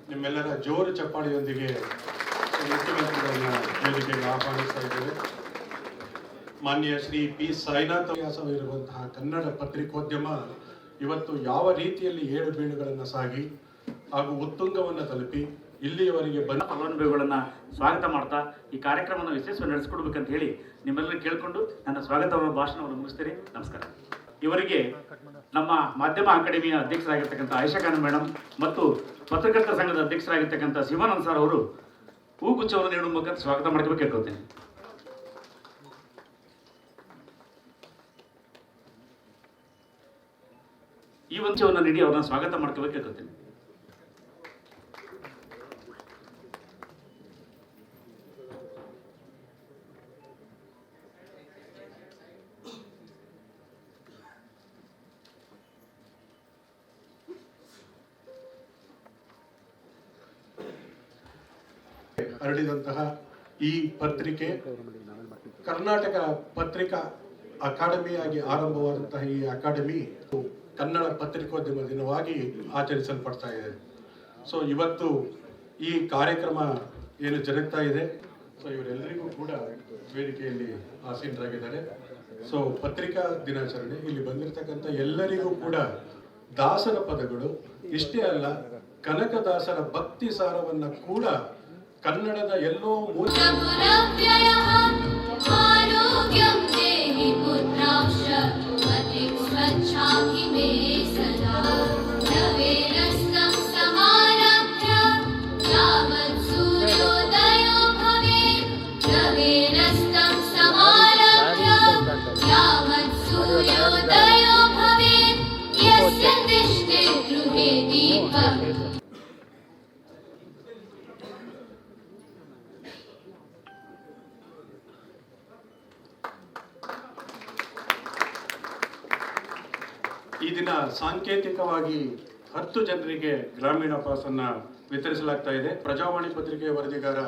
ನಿಮ್ಮೆಲ್ಲರ ಜೋರು ಚಪ್ಪಾಳಿಯೊಂದಿಗೆ ಮುಖ್ಯಮಂತ್ರಿಗಳನ್ನ ವೇದಿಕೆಗೆ ಆಹ್ವಾನಿಸ್ತಾ ಇದ್ದೇವೆ. ಮಾನ್ಯ ಶ್ರೀ ಪಿ ಸಾಯಿನಾಥ್ ಇರುವಂತಹ ಕನ್ನಡ ಪತ್ರಿಕೋದ್ಯಮ ಇವತ್ತು ಯಾವ ರೀತಿಯಲ್ಲಿ ಏಳು ಬೀಳುಗಳನ್ನು ಸಾಗಿ ಹಾಗೂ ಉತ್ತುಂಗವನ್ನು ತಲುಪಿ ಇಲ್ಲಿಯವರೆಗೆ ಬಂದ ಫಲಾನುಭವಿಗಳನ್ನ ಸ್ವಾಗತ ಮಾಡ್ತಾ ಈ ಕಾರ್ಯಕ್ರಮವನ್ನು ಯಶಸ್ವಿ ನಡೆಸಿಕೊಡ್ಬೇಕಂತ ಹೇಳಿ ನಿಮ್ಮೆಲ್ಲರೂ ಕೇಳಿಕೊಂಡು ನನ್ನ ಸ್ವಾಗತವನ್ನು ಭಾಷಣವನ್ನು ಮುಗಿಸ್ತೇನೆ. ನಮಸ್ಕಾರ. ಇವರಿಗೆ ನಮ್ಮ ಮಾಧ್ಯಮ ಅಕಾಡೆಮಿಯ ಅಧ್ಯಕ್ಷರಾಗಿರ್ತಕ್ಕಂಥ ಆಯಿಷಾ ಖಾನ್ ಮೇಡಮ್ ಮತ್ತು ಪತ್ರಕರ್ತರ ಸಂಘದ ಅಧ್ಯಕ್ಷರಾಗಿರ್ತಕ್ಕಂಥ ಶಿವಾನಂದ್ ಸರ್ ಅವರು ಹೂಗುಚ್ಛವನ್ನು ನೀಡುವ ಮೂಲಕ ಸ್ವಾಗತ ಮಾಡಬೇಕು ಕೇಳ್ಕೊಳ್ತೇನೆ. ಈ ವಂಚವನ್ನು ನೀಡಿ ಅವ್ರನ್ನ ಸ್ವಾಗತ ಮಾಡ್ಕೋಬೇಕು ಕೇಳ್ಕೊಳ್ತೇನೆ. ಹರಡಿದಂತಹ ಈ ಪತ್ರಿಕೆ ಕರ್ನಾಟಕ ಪತ್ರಿಕಾ ಅಕಾಡೆಮಿಯಾಗಿ ಆರಂಭವಾದಂತಹ ಈ ಅಕಾಡೆಮಿ ಕನ್ನಡ ಪತ್ರಿಕೋದ್ಯಮ ದಿನವಾಗಿ ಆಚರಿಸಲ್ಪಡ್ತಾ ಇದೆ. ಸೊ ಇವತ್ತು ಈ ಕಾರ್ಯಕ್ರಮ ಏನು ಜರುಗ್ತಾ ಇದೆ, ಸೊ ಇವರೆಲ್ಲರಿಗೂ ಕೂಡ ವೇದಿಕೆಯಲ್ಲಿ ಆಸೀನರಾಗಿದ್ದಾರೆ. ಸೊ ಪತ್ರಿಕಾ ದಿನಾಚರಣೆ ಇಲ್ಲಿ ಬಂದಿರತಕ್ಕಂಥ ಎಲ್ಲರಿಗೂ ಕೂಡ ದಾಸರ ಪದಗಳು ಇಷ್ಟೇ ಅಲ್ಲ, ಕನಕದಾಸರ ಭಕ್ತಿ ಸಾರವನ್ನ ಕೂಡ ಕನ್ನಡದ ಎಲ್ಲೋ ಈ ದಿನ ಸಾಂಕೇತಿಕವಾಗಿ 10 ಜನರಿಗೆ ಗ್ರಾಮೀಣ ಪಾಸ್ ಅನ್ನ ವಿತರಿಸಲಾಗ್ತಾ ಇದೆ. ಪ್ರಜಾವಾಣಿ ಪತ್ರಿಕೆಯ ವರದಿಗಾರ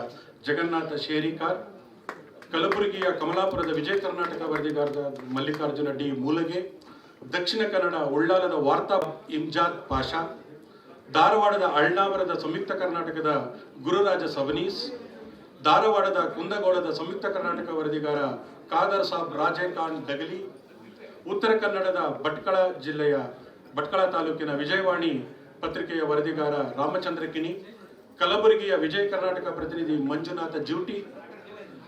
ಜಗನ್ನಾಥ ಶೇರಿಕಾರ್, ಕಲಬುರಗಿಯ ಕಮಲಾಪುರದ ವಿಜಯ ಕರ್ನಾಟಕ ವರದಿಗಾರದ ಮಲ್ಲಿಕಾರ್ಜುನ ಡಿ ಮೂಲಗೆ, ದಕ್ಷಿಣ ಕನ್ನಡ ಉಳ್ಳಾಲದ ವಾರ್ತಾ ಇಮ್ಜಾದ್ ಪಾಷಾ, ಧಾರವಾಡದ ಅಳ್ನಾವರದ ಸಂಯುಕ್ತ ಕರ್ನಾಟಕದ ಗುರುರಾಜ ಸವನೀಸ್, ಧಾರವಾಡದ ಕುಂದಗೋಳದ ಸಂಯುಕ್ತ ಕರ್ನಾಟಕ ವರದಿಗಾರ ಖಾದರ್ ಸಾಬ್ ರಾಜೇ ಖಾನ್ ಡಗಲಿ, ಉತ್ತರ ಕನ್ನಡದ ಭಟ್ಕಳ ಜಿಲ್ಲೆಯ ಭಟ್ಕಳ ತಾಲೂಕಿನ ವಿಜಯವಾಣಿ ಪತ್ರಿಕೆಯ ವರದಿಗಾರ ರಾಮಚಂದ್ರ ಕಿನಿ, ಕಲಬುರಗಿಯ ವಿಜಯ ಕರ್ನಾಟಕ ಪ್ರತಿನಿಧಿ ಮಂಜುನಾಥ ಜ್ಯೂಟಿ,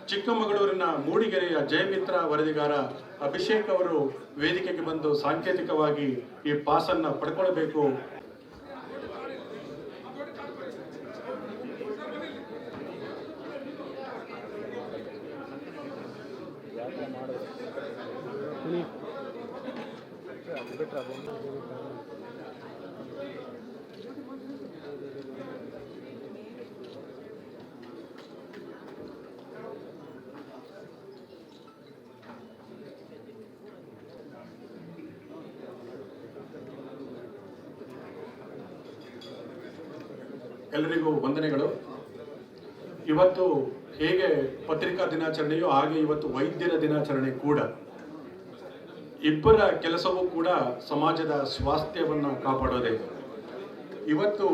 ಚಿಕ್ಕಮಗಳೂರಿನ ಮೂಡಿಗೆರೆಯ ಜಯಮಿತ್ರ ವರದಿಗಾರ ಅಭಿಷೇಕ್ ಅವರು ವೇದಿಕೆಗೆ ಬಂದು ಸಾಂಕೇತಿಕವಾಗಿ ಈ ಪಾಸನ್ನ ಪಡ್ಕೊಳ್ಬೇಕು. ಎಲ್ಲರಿಗೂ ವಂದನೆಗಳು. ಇವತ್ತು ಹೇಗೆ ಪತ್ರಿಕಾ ದಿನಾಚರಣೆಯೋ ಹಾಗೆ ಇವತ್ತು ವೈದ್ಯರ ದಿನಾಚರಣೆ ಕೂಡ. ಇಬ್ಬರ ಕೆಲಸವೂ ಕೂಡ ಸಮಾಜದ ಸ್ವಾಸ್ಥ್ಯವನ್ನು ಕಾಪಾಡೋದೇ. ಇವತ್ತು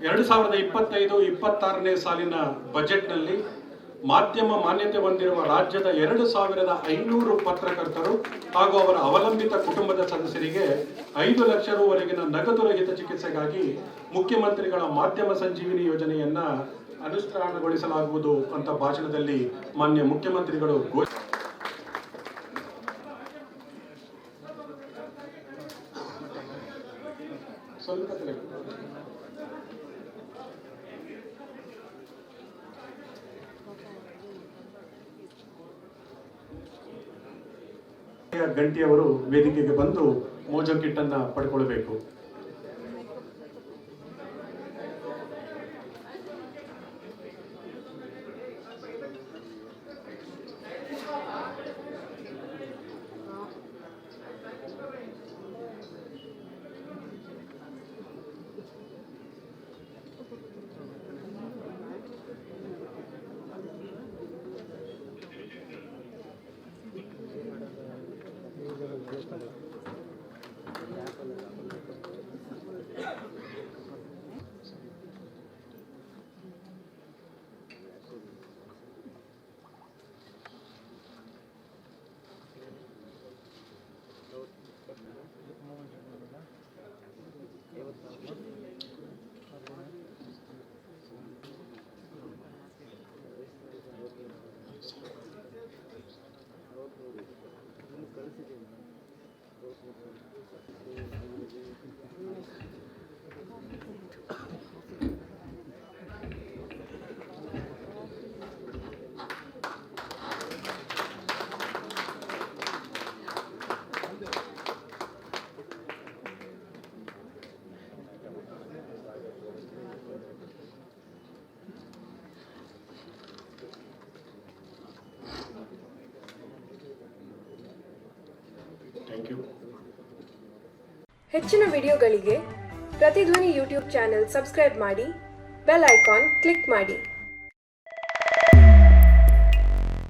ಎರಡು 2025-26ನೇ ಸಾಲಿನ ಬಜೆಟ್ನಲ್ಲಿ ಮಾಧ್ಯಮ ಮಾನ್ಯತೆ ಹೊಂದಿರುವ ರಾಜ್ಯದ 2500 ಪತ್ರಕರ್ತರು ಹಾಗೂ ಅವರ ಅವಲಂಬಿತ ಕುಟುಂಬದ ಸದಸ್ಯರಿಗೆ 5 ಲಕ್ಷ ರೂವರೆಗಿನ ನಗದು ರಹಿತ ಚಿಕಿತ್ಸೆಗಾಗಿ ಮುಖ್ಯಮಂತ್ರಿಗಳ ಮಾಧ್ಯಮ ಸಂಜೀವಿನಿ ಯೋಜನೆಯನ್ನ ಅನುಷ್ಠಾನಗೊಳಿಸಲಾಗುವುದು ಅಂತ ಭಾಷಣದಲ್ಲಿ ಮಾನ್ಯ ಮುಖ್ಯಮಂತ್ರಿಗಳು ಗಂಟಿಯವರು ವೇದಿಕೆಗೆ ಬಂದು ಮೋಜೋ ಕಿಟ್ ಅನ್ನ ಪಡ್ಕೊಳ್ಬೇಕು. ಹೆಚ್ಚಿನ ವಿಡಿಯೋಗಳಿಗೆ ಪ್ರತಿಧ್ವನಿ ಯೂಟ್ಯೂಬ್ ಚಾನೆಲ್ ಸಬ್ಸ್ಕ್ರೈಬ್ ಮಾಡಿ, ಬೆಲ್ ಐಕಾನ್ ಕ್ಲಿಕ್ ಮಾಡಿ.